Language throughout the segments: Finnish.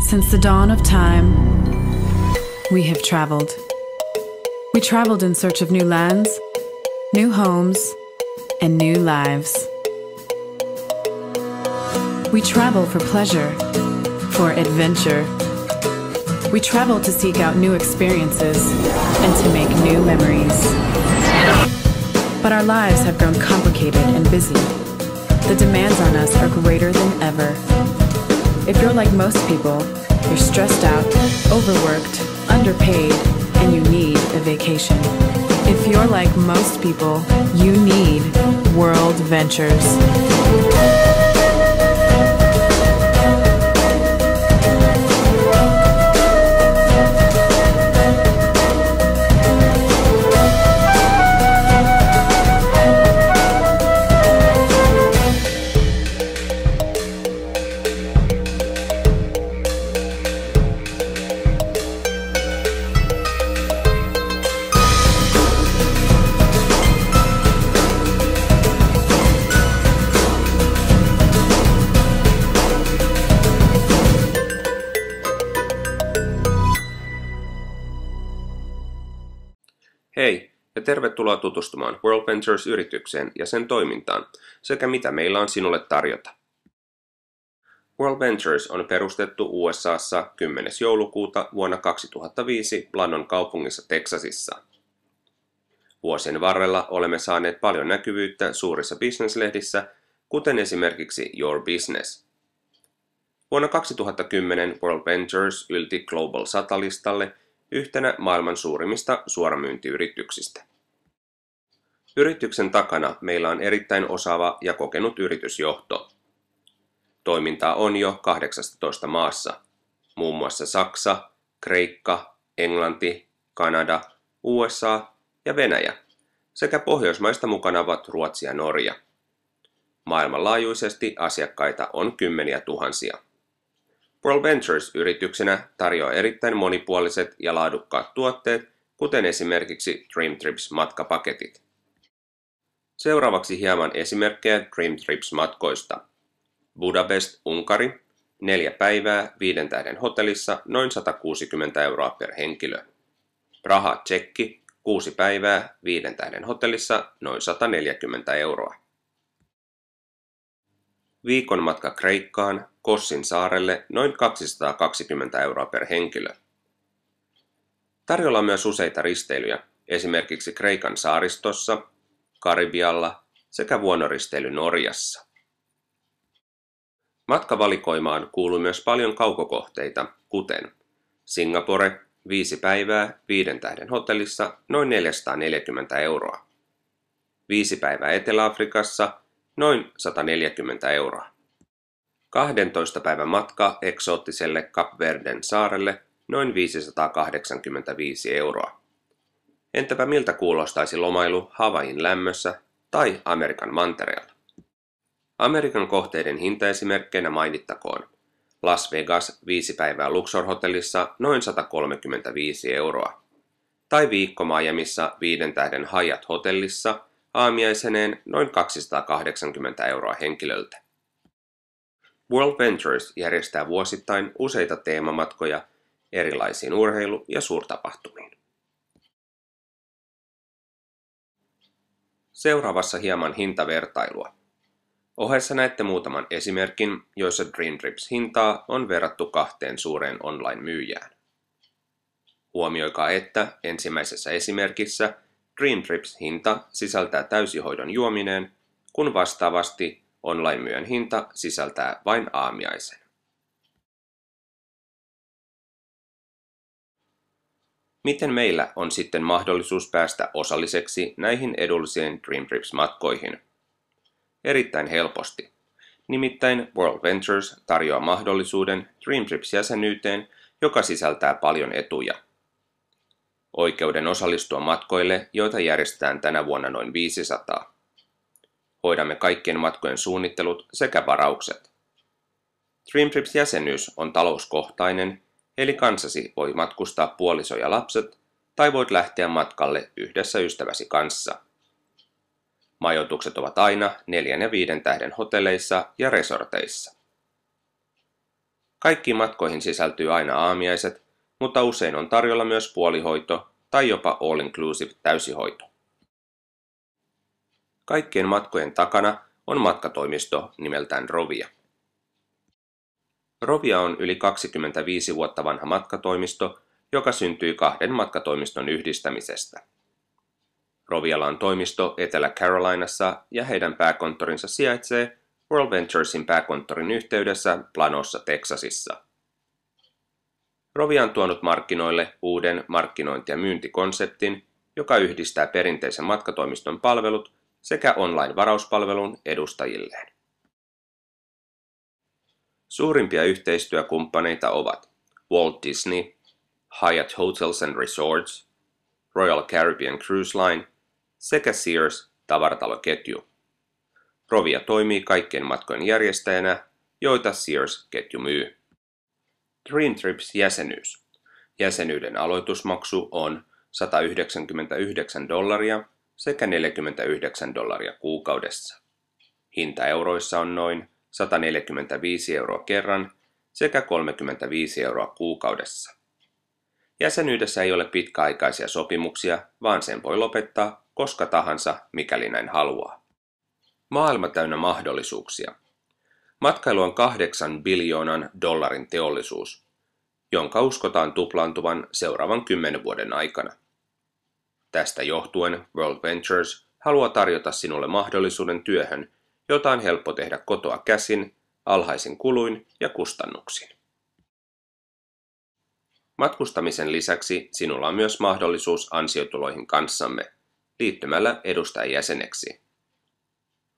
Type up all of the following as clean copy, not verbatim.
Since the dawn of time, we have traveled. We traveled in search of new lands, new homes, and new lives. We travel for pleasure, for adventure. We travel to seek out new experiences and to make new memories. But our lives have grown complicated and busy. The demands on us are greater than ever. If you're like most people, you're stressed out, overworked, underpaid, and you need a vacation. If you're like most people, you need World Ventures. Hei ja tervetuloa tutustumaan World Ventures-yritykseen ja sen toimintaan sekä mitä meillä on sinulle tarjota. World Ventures on perustettu USAssa 10. joulukuuta vuonna 2005 Planon kaupungissa Texasissa. Vuosien varrella olemme saaneet paljon näkyvyyttä suurissa bisneslehdissä, kuten esimerkiksi Your Business. Vuonna 2010 World Ventures ylti Global 100-listalle yhtenä maailman suurimmista suoramyyntiyrityksistä. Yrityksen takana meillä on erittäin osaava ja kokenut yritysjohto. Toimintaa on jo 18 maassa, muun muassa Saksa, Kreikka, Englanti, Kanada, USA ja Venäjä, sekä Pohjoismaista mukana ovat Ruotsi ja Norja. Maailmanlaajuisesti asiakkaita on kymmeniä tuhansia. World Ventures-yrityksenä tarjoaa erittäin monipuoliset ja laadukkaat tuotteet, kuten esimerkiksi Dream Trips-matkapaketit. Seuraavaksi hieman esimerkkejä Dream Trips-matkoista. Budapest, Unkari, 4 päivää 5 tähden hotellissa noin 160 € per henkilö. Praha, Tšekki, 6 päivää 5 tähden hotellissa noin 140 €. Viikon matka Kreikkaan, Kossin saarelle noin 220 € per henkilö. Tarjolla on myös useita risteilyjä, esimerkiksi Kreikan saaristossa, Karibialla sekä vuonoristeily Norjassa. Matkavalikoimaan kuuluu myös paljon kaukokohteita, kuten Singapore, 5 päivää 5 tähden hotellissa noin 440 €. 5 päivää Etelä-Afrikassa noin 140 €. 12 päivän matka eksoottiselle Kap Verden saarelle noin 585 €. Entäpä miltä kuulostaisi lomailu Havain lämmössä tai Amerikan mantereella? Amerikan kohteiden hintaesimerkkeinä mainittakoon Las Vegas 5 päivää Luxor-hotellissa noin 135 €, tai viikko Miamissa 5 tähden Hyatt-hotellissa aamiaiseneen noin 280 € henkilöltä. World Ventures järjestää vuosittain useita teemamatkoja erilaisiin urheilu- ja suurtapahtumiin. Seuraavassa hieman hintavertailua. Ohessa näette muutaman esimerkin, joissa Dream Trips hintaa on verrattu 2 suureen online-myyjään. Huomioikaa, että ensimmäisessä esimerkissä Dream Trips hinta sisältää täysihoidon juomineen, kun vastaavasti online-myyjän hinta sisältää vain aamiaisen. Miten meillä on sitten mahdollisuus päästä osalliseksi näihin edullisiin Dream Trips-matkoihin? Erittäin helposti. Nimittäin World Ventures tarjoaa mahdollisuuden Dream Trips-jäsenyyteen, joka sisältää paljon etuja. Oikeuden osallistua matkoille, joita järjestetään tänä vuonna noin 500. Hoidamme kaikkien matkojen suunnittelut sekä varaukset. Dream Trips-jäsenyys on talouskohtainen, eli kanssasi voi matkustaa puoliso ja lapset, tai voit lähteä matkalle yhdessä ystäväsi kanssa. Majoitukset ovat aina 4 ja 5 tähden hotelleissa ja resorteissa. Kaikkiin matkoihin sisältyy aina aamiaiset, mutta usein on tarjolla myös puolihoito tai jopa all-inclusive täysihoito. Kaikkien matkojen takana on matkatoimisto nimeltään Rovia. Rovia on yli 25 vuotta vanha matkatoimisto, joka syntyi kahden matkatoimiston yhdistämisestä. Rovialla on toimisto Etelä-Carolinassa ja heidän pääkonttorinsa sijaitsee World Venturesin pääkonttorin yhteydessä Planossa, Texasissa. Rovia on tuonut markkinoille uuden markkinointi- ja myyntikonseptin, joka yhdistää perinteisen matkatoimiston palvelut sekä online-varauspalvelun edustajilleen. Suurimpia yhteistyökumppaneita ovat Walt Disney, Hyatt Hotels and Resorts, Royal Caribbean Cruise Line sekä Sears tavarataloketju. Rovia toimii kaikkien matkojen järjestäjänä, joita Sears-ketju myy. Dream Trips-jäsenyys. Jäsenyyden aloitusmaksu on $199 sekä $49 kuukaudessa. Hinta euroissa on noin 145 € kerran sekä 35 € kuukaudessa. Jäsenyydessä ei ole pitkäaikaisia sopimuksia, vaan sen voi lopettaa koska tahansa, mikäli näin haluaa. Maailma täynnä mahdollisuuksia. Matkailu on $8 biljoonan teollisuus, jonka uskotaan tuplaantuvan seuraavan 10 vuoden aikana. Tästä johtuen World Ventures haluaa tarjota sinulle mahdollisuuden työhön, jota on helppo tehdä kotoa käsin, alhaisin kuluin ja kustannuksin. Matkustamisen lisäksi sinulla on myös mahdollisuus ansiotuloihin kanssamme liittymällä edustajajäseneksi.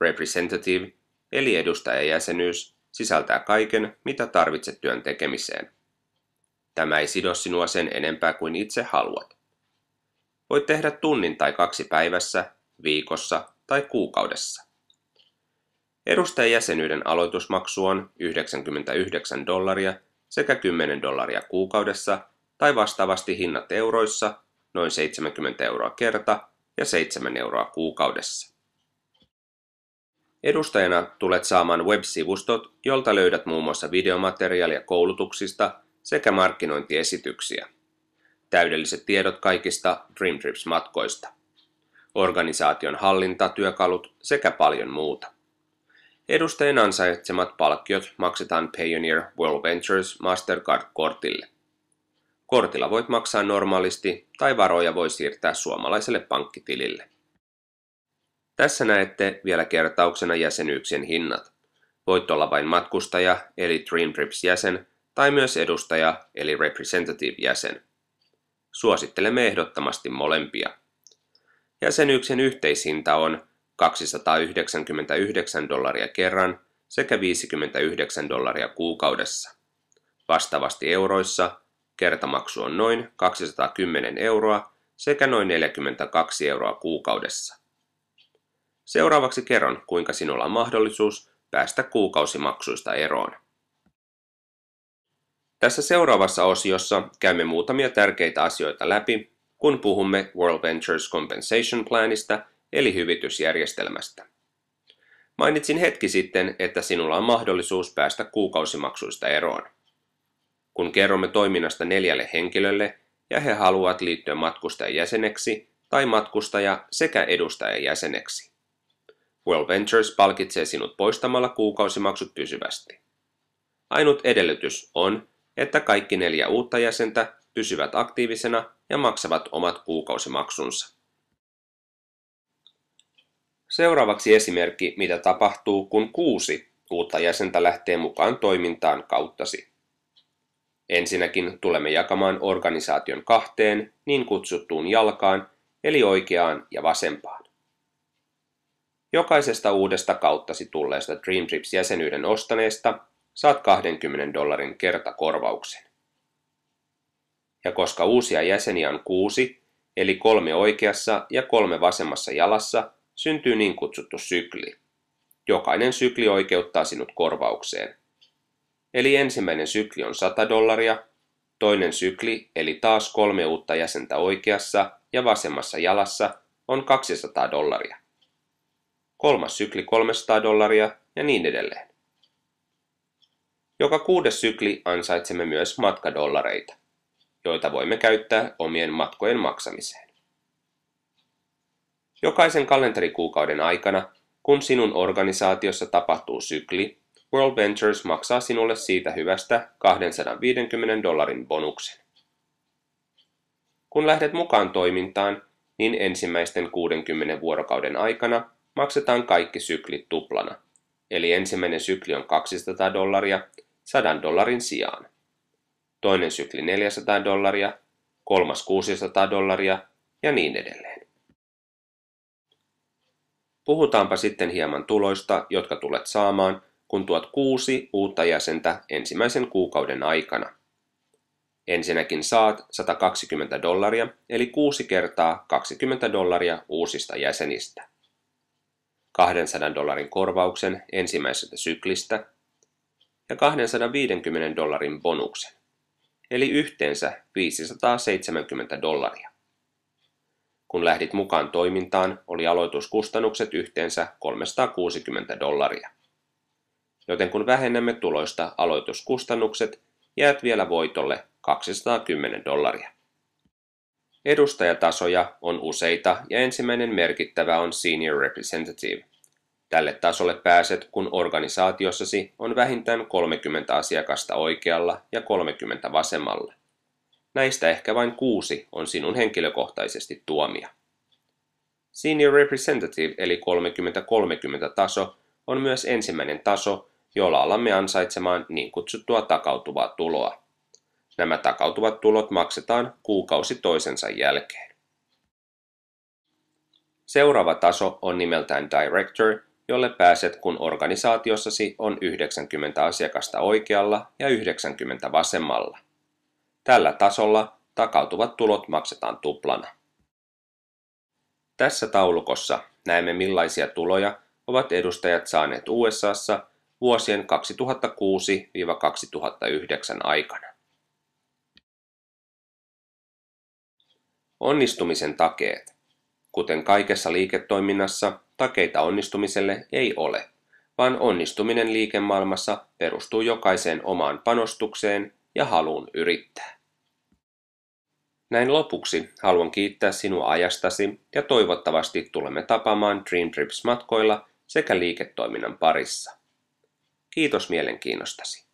Representative eli edustajajäsenyys sisältää kaiken, mitä tarvitset työn tekemiseen. Tämä ei sido sinua sen enempää kuin itse haluat. Voit tehdä tunnin tai 2 päivässä, viikossa tai kuukaudessa. Edustajajäsenyyden aloitusmaksu on $99 sekä $10 kuukaudessa tai vastaavasti hinnat euroissa noin 70 € kerta ja 7 € kuukaudessa. Edustajana tulet saamaan web-sivustot, jolta löydät muun muassa videomateriaalia koulutuksista sekä markkinointiesityksiä. Täydelliset tiedot kaikista Dream Trips-matkoista. Organisaation hallintatyökalut sekä paljon muuta. Edustajien ansaitsemat palkkiot maksetaan Payoneer World Ventures Mastercard-kortille. Kortilla voit maksaa normaalisti tai varoja voi siirtää suomalaiselle pankkitilille. Tässä näette vielä kertauksena jäsenyyksien hinnat. Voit olla vain matkustaja eli Dream Trips-jäsen tai myös edustaja eli Representative-jäsen. Suosittelemme ehdottomasti molempia. Jäsenyyksien yhteishinta on $299 kerran sekä $59 kuukaudessa. Vastaavasti euroissa kertamaksu on noin 210 € sekä noin 42 € kuukaudessa. Seuraavaksi kerron, kuinka sinulla on mahdollisuus päästä kuukausimaksuista eroon. Tässä seuraavassa osiossa käymme muutamia tärkeitä asioita läpi, kun puhumme World Ventures Compensation Planista eli hyvitysjärjestelmästä. Mainitsin hetki sitten, että sinulla on mahdollisuus päästä kuukausimaksuista eroon. Kun kerromme toiminnasta 4 henkilölle ja he haluavat liittyä matkustajajäseneksi tai matkustaja- sekä edustajajäseneksi. World Ventures palkitsee sinut poistamalla kuukausimaksut pysyvästi. Ainut edellytys on, että kaikki 4 uutta jäsentä pysyvät aktiivisena ja maksavat omat kuukausimaksunsa. Seuraavaksi esimerkki, mitä tapahtuu, kun 6 uutta jäsentä lähtee mukaan toimintaan kauttasi. Ensinnäkin tulemme jakamaan organisaation 2 niin kutsuttuun jalkaan, eli oikeaan ja vasempaan. Jokaisesta uudesta kauttasi tulleesta Dream Trips-jäsenyyden ostaneesta saat $20 kertakorvauksen. Ja koska uusia jäseniä on 6, eli 3 oikeassa ja 3 vasemmassa jalassa, syntyy niin kutsuttu sykli. Jokainen sykli oikeuttaa sinut korvaukseen. Eli ensimmäinen sykli on $100, toinen sykli, eli taas 3 uutta jäsentä oikeassa ja vasemmassa jalassa, on $200. Kolmas sykli $300 ja niin edelleen. Joka 6. sykli ansaitsemme myös matkadollareita, joita voimme käyttää omien matkojen maksamiseen. Jokaisen kalenterikuukauden aikana, kun sinun organisaatiossa tapahtuu sykli, World Ventures maksaa sinulle siitä hyvästä $250 bonuksen. Kun lähdet mukaan toimintaan, niin ensimmäisten 60 vuorokauden aikana maksetaan kaikki syklit tuplana, eli ensimmäinen sykli on $200 $100 sijaan, toinen sykli $400, kolmas $600 ja niin edelleen. Puhutaanpa sitten hieman tuloista, jotka tulet saamaan, kun tuot 6 uutta jäsentä ensimmäisen kuukauden aikana. Ensinnäkin saat $120, eli 6 kertaa $20 uusista jäsenistä. $200 korvauksen ensimmäisestä syklistä ja $250 bonuksen, eli yhteensä $570. Kun lähdit mukaan toimintaan, oli aloituskustannukset yhteensä $360. Joten kun vähennämme tuloista aloituskustannukset, jäät vielä voitolle $210. Edustajatasoja on useita ja ensimmäinen merkittävä on Senior Representative. Tälle tasolle pääset, kun organisaatiossasi on vähintään 30 asiakasta oikealla ja 30 vasemmalla. Näistä ehkä vain 6 on sinun henkilökohtaisesti tuomia. Senior Representative eli 30-30 taso on myös ensimmäinen taso, jolla alamme ansaitsemaan niin kutsuttua takautuvaa tuloa. Nämä takautuvat tulot maksetaan kuukausi toisensa jälkeen. Seuraava taso on nimeltään Director, jolle pääset, kun organisaatiossasi on 90 asiakasta oikealla ja 90 vasemmalla. Tällä tasolla takautuvat tulot maksetaan tuplana. Tässä taulukossa näemme, millaisia tuloja ovat edustajat saaneet USAssa vuosien 2006–2009 aikana. Onnistumisen takeet. Kuten kaikessa liiketoiminnassa, takeita onnistumiselle ei ole, vaan onnistuminen liikemaailmassa perustuu jokaiseen omaan panostukseen ja haluun yrittää. Näin lopuksi haluan kiittää sinua ajastasi ja toivottavasti tulemme tapaamaan Dream Trips matkoilla sekä liiketoiminnan parissa. Kiitos mielenkiinnostasi.